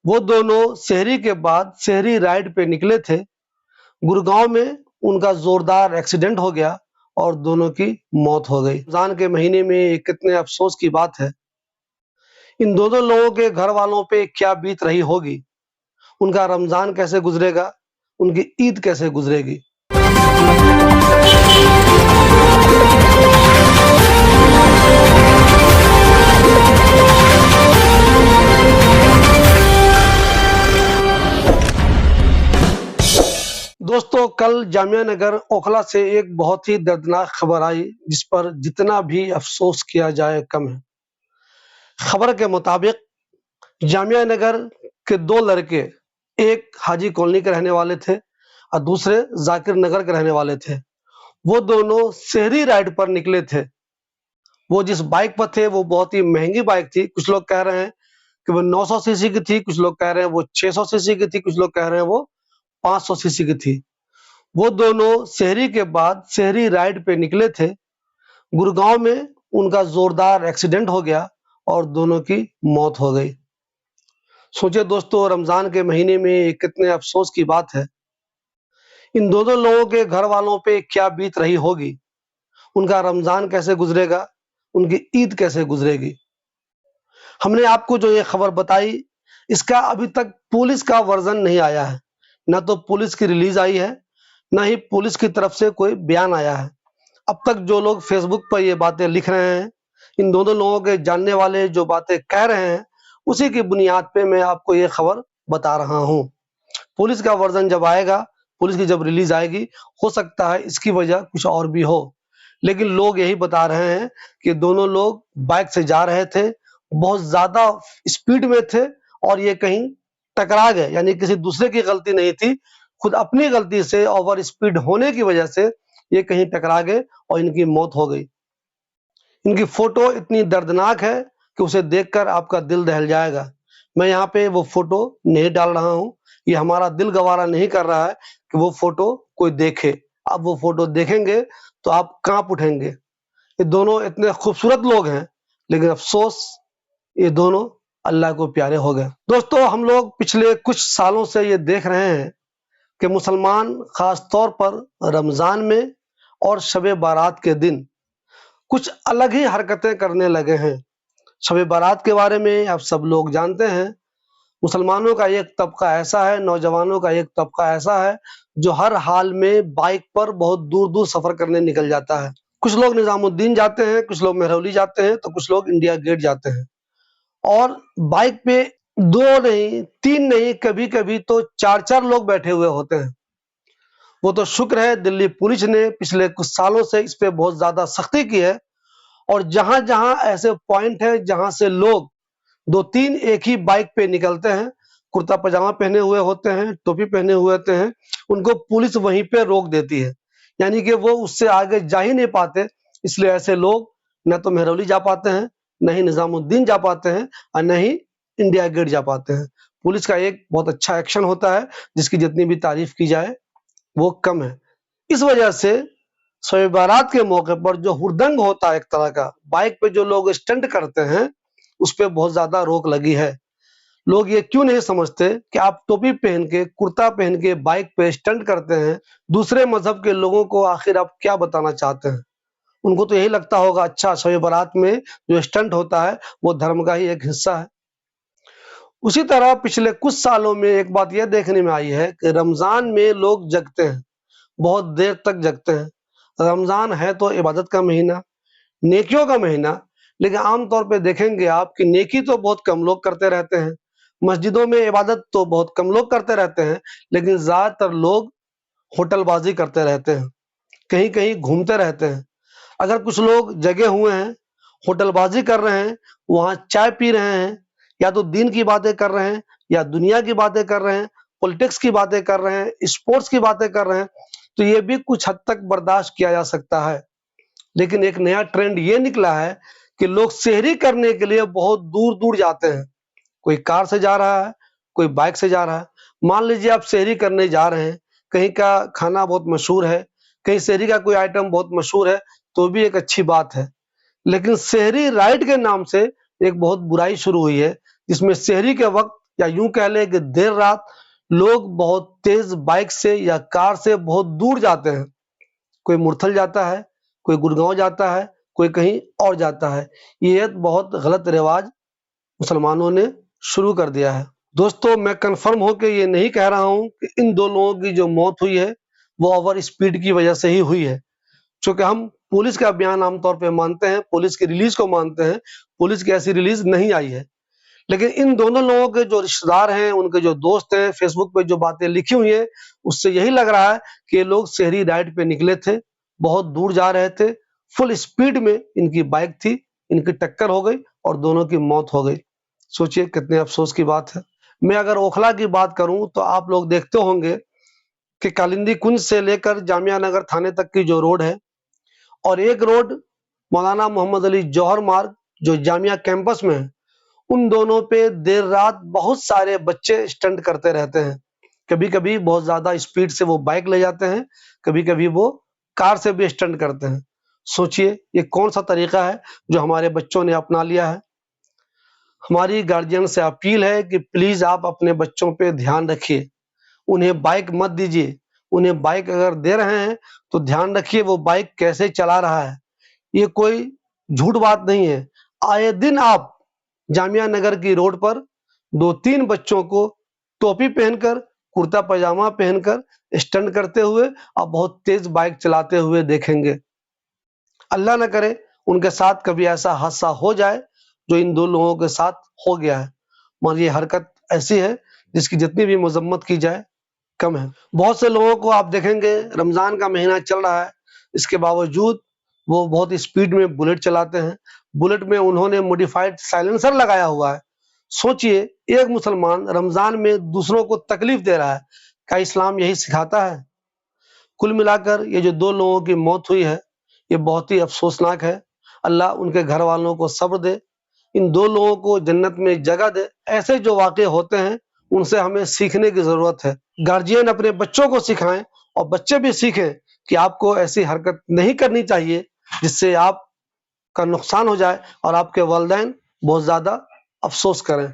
वो दोनों शहरी के बाद शहरी राइड पे निकले थे। गुड़गांव में उनका जोरदार एक्सीडेंट हो गया और दोनों की मौत हो गई। रमजान के महीने में ये कितने अफसोस की बात है। इन दोनों लोगों के घर वालों पे क्या बीत रही होगी, उनका रमजान कैसे गुजरेगा, उनकी ईद कैसे गुजरेगी। दोस्तों, कल जामिया नगर ओखला से एक बहुत ही दर्दनाक खबर आई, जिस पर जितना भी अफसोस किया जाए कम है। खबर के मुताबिक जामिया नगर के दो लड़के, एक हाजी कॉलोनी के रहने वाले थे और दूसरे जाकिर नगर के रहने वाले थे। वो दोनों शहरी राइड पर निकले थे। वो जिस बाइक पर थे वो बहुत ही महंगी बाइक थी। कुछ लोग कह रहे हैं कि वो 900 सीसी की थी, कुछ लोग कह रहे हैं वो 600 सीसी की थी, कुछ लोग कह रहे हैं वो 500 सीसी की थी। वो दोनों शहरी के बाद शहरी राइड पे निकले थे। गुड़गांव में उनका जोरदार एक्सीडेंट हो गया और दोनों की मौत हो गई। सोचिए दोस्तों, रमजान के महीने में ये कितने अफसोस की बात है। इन दोनों लोगों के घर वालों पे क्या बीत रही होगी, उनका रमजान कैसे गुजरेगा, उनकी ईद कैसे गुजरेगी। हमने आपको जो ये खबर बताई, इसका अभी तक पुलिस का वर्जन नहीं आया है। न तो पुलिस की रिलीज आई है, न ही पुलिस की तरफ से कोई बयान आया है। अब तक जो लोग फेसबुक पर ये बातें लिख रहे हैं, इन दोनों लोगों के जानने वाले जो बातें कह रहे हैं, उसी की बुनियाद पे मैं आपको ये खबर बता रहा हूँ। पुलिस का वर्जन जब आएगा, पुलिस की जब रिलीज आएगी, हो सकता है इसकी वजह कुछ और भी हो, लेकिन लोग यही बता रहे हैं कि दोनों लोग बाइक से जा रहे थे, बहुत ज्यादा स्पीड में थे और ये कहीं टकरा गए। यानी किसी दूसरे की गलती नहीं थी, खुद अपनी गलती से ओवर स्पीड होने की वजह से ये कहीं टकरा गए और इनकी मौत हो गई। इनकी फोटो इतनी दर्दनाक है कि उसे देखकर आपका दिल दहल जाएगा। मैं यहाँ पे वो फोटो नहीं डाल रहा हूँ, ये हमारा दिल गवारा नहीं कर रहा है कि वो फोटो कोई देखे। आप वो फोटो देखेंगे तो आप कांप उठेंगे। ये दोनों इतने खूबसूरत लोग हैं, लेकिन अफसोस ये दोनों अल्लाह को प्यारे हो गए। दोस्तों, हम लोग पिछले कुछ सालों से ये देख रहे हैं कि मुसलमान खास तौर पर रमजान में और शब बारात के दिन कुछ अलग ही हरकतें करने लगे हैं। शब बारात के बारे में आप सब लोग जानते हैं। मुसलमानों का एक तबका ऐसा है, नौजवानों का एक तबका ऐसा है जो हर हाल में बाइक पर बहुत दूर दूर सफर करने निकल जाता है। कुछ लोग निजामुद्दीन जाते हैं, कुछ लोग मेहरौली जाते हैं, तो कुछ लोग इंडिया गेट जाते हैं। और बाइक पे 2 नहीं, 3 नहीं, कभी कभी तो 4-4 लोग बैठे हुए होते हैं। वो तो शुक्र है दिल्ली पुलिस ने पिछले कुछ सालों से इस पे बहुत ज्यादा सख्ती की है, और जहां जहां ऐसे पॉइंट है जहां से लोग 2-3 एक ही बाइक पे निकलते हैं, कुर्ता पजामा पहने हुए होते हैं, टोपी पहने हुए होते हैं, उनको पुलिस वहीं पे रोक देती है। यानी कि वो उससे आगे जा ही नहीं पाते। इसलिए ऐसे लोग न तो मेहरौली जा पाते हैं, न ही निजामुद्दीन जा पाते हैं, और न ही इंडिया गेट जा पाते हैं। पुलिस का एक बहुत अच्छा एक्शन होता है, जिसकी जितनी भी तारीफ की जाए वो कम है। इस वजह से शब बारात के मौके पर जो हुड़दंग होता है, एक तरह का बाइक पे जो लोग स्टंट करते हैं, उस पर बहुत ज्यादा रोक लगी है। लोग ये क्यों नहीं समझते कि आप टोपी पहन के, कुर्ता पहन के बाइक पे स्टंट करते हैं, दूसरे मजहब के लोगों को आखिर आप क्या बताना चाहते हैं। उनको तो यही लगता होगा, अच्छा शब बारात में जो स्टंट होता है वो धर्म का ही एक हिस्सा है। उसी तरह पिछले कुछ सालों में एक बात यह देखने में आई है कि रमजान में लोग जगते हैं, बहुत देर तक जगते हैं। रमजान है तो इबादत का महीना, नेकियों का महीना, लेकिन आमतौर पे देखेंगे आप कि नेकी तो बहुत कम लोग करते रहते हैं। मस्जिदों में इबादत तो बहुत कम लोग करते रहते हैं, लेकिन ज्यादातर लोग होटलबाजी करते रहते हैं, कहीं कहीं घूमते रहते हैं। अगर कुछ लोग जगे हुए हैं, होटलबाजी कर रहे हैं, वहां चाय पी रहे हैं, या तो दीन की बातें कर रहे हैं, या दुनिया की बातें कर रहे हैं, पॉलिटिक्स की बातें कर रहे हैं, स्पोर्ट्स की बातें कर रहे हैं, तो ये भी कुछ हद तक बर्दाश्त किया जा सकता है। लेकिन एक नया ट्रेंड ये निकला है कि लोग सेहरी करने के लिए बहुत दूर दूर जाते हैं। कोई कार से जा रहा है, कोई बाइक से जा रहा है। मान लीजिए आप सेहरी करने जा रहे हैं, कहीं का खाना बहुत मशहूर है, कहीं सेहरी का कोई आइटम बहुत मशहूर है, तो भी एक अच्छी बात है। लेकिन सेहरी राइड के नाम से एक बहुत बुराई शुरू हुई है, जिसमें सेहरी के वक्त یا یوں کہہ لیں کہ دیر رات لوگ بہت تیز بائک سے یا کار سے بہت دور جاتے ہیں. کوئی مرتھل جاتا ہے، کوئی گڑگاؤں جاتا ہے، کوئی کہیں اور جاتا ہے. یہ ایک بہت غلط رواج مسلمانوں نے شروع کر دیا ہے. دوستو، میں کنفرم ہو کے یہ نہیں کہہ رہا ہوں کہ ان دو لوگوں کی جو موت ہوئی ہے وہ اوور اسپیڈ کی وجہ سے ہی ہوئی ہے، چونکہ ہم پولیس کا بیان عام طور پہ مانتے ہیں، پولیس کی ریلیز کو مانتے ہیں. پولیس کی ایسی ریلیز نہیں آئی ہے، لیکن ان دونوں لوگوں کے جو رشتہ دار ہیں، ان کے جو دوست ہیں، فیس بک پہ جو باتیں لکھی ہوئی ہیں اس سے یہی لگ رہا ہے کہ یہ لوگ شہری رائڈ پہ نکلے تھے، بہت دور جا رہے تھے، فل اسپیڈ میں ان کی بائک تھی، ان کی ٹکر ہو گئی اور دونوں کی موت ہو گئی. سوچئے کتنے افسوس کی بات ہے. میں اگر اوکھلا کی بات کروں تو آپ لوگ دیکھتے ہوں گے کہ کالندی کنج سے لے کر جامعہ نگر تھانے تک کی جو روڈ ہے، اور ایک روڈ مولانا محمد علی جوہر مارگ جو جامعہ کیمپس میں ہے، ان دونوں پہ دیر رات بہت سارے بچے اسٹنٹ کرتے رہتے ہیں. کبھی کبھی بہت زیادہ اسپیڈ سے وہ بائک لے جاتے ہیں، کبھی کبھی وہ کار سے بھی اسٹنٹ کرتے ہیں. سوچئے یہ کون سا طریقہ ہے جو ہمارے بچوں نے اپنا لیا ہے. ہماری گارجین سے اپیل ہے کہ پلیز آپ اپنے بچوں پہ دھیان رکھیے، انہیں بائک مت دیجیے. انہیں بائک اگر دے رہے ہیں تو دھیان رکھیے وہ بائک کیسے چلا رہا ہے. یہ کوئی جھوٹ بات نہیں ہے. آئے دن آپ جامعہ نگر کی روڈ پر 2-3 بچوں کو ٹوپی پہن کر، کرتا پاجامہ پہن کر اسٹنٹ کرتے ہوئے اور بہت تیز بائک چلاتے ہوئے دیکھیں گے. اللہ نہ کرے ان کے ساتھ کبھی ایسا حادثہ ہو جائے جو ان دو لوگوں کے ساتھ ہو گیا ہے، مگر یہ حرکت ایسی ہے جس کی جتنی بھی مذمت کی جائے کم ہے. بہت سے لوگوں کو آپ دیکھیں گے رمضان کا مہینہ چل رہا ہے، اس کے باوجود وہ بہت اسپیڈ میں بلیٹ چلاتے ہیں. بلیٹ میں انہوں نے موڈیفائڈ سائلنسر لگایا ہوا ہے. سوچئے ایک مسلمان رمضان میں دوسروں کو تکلیف دے رہا ہے، کیا اسلام یہی سکھاتا ہے؟ کل ملا کر یہ جو دو لوگوں کی موت ہوئی ہے یہ بہت ہی افسوسناک ہے. اللہ ان کے گھر والوں کو صبر دے، ان دو لوگوں کو جنت میں جگہ دے. ایسے جو واقع ہوتے ہیں ان سے ہمیں سیکھنے کی ضرورت ہے. گارجین اپنے بچوں کو سکھائیں اور بچے بھی سیکھیں کہ آپ کو ایسی حرکت نہیں کرنی چاہیے جس سے آپ کا نقصان ہو جائے اور آپ کے والدین بہت زیادہ افسوس کریں.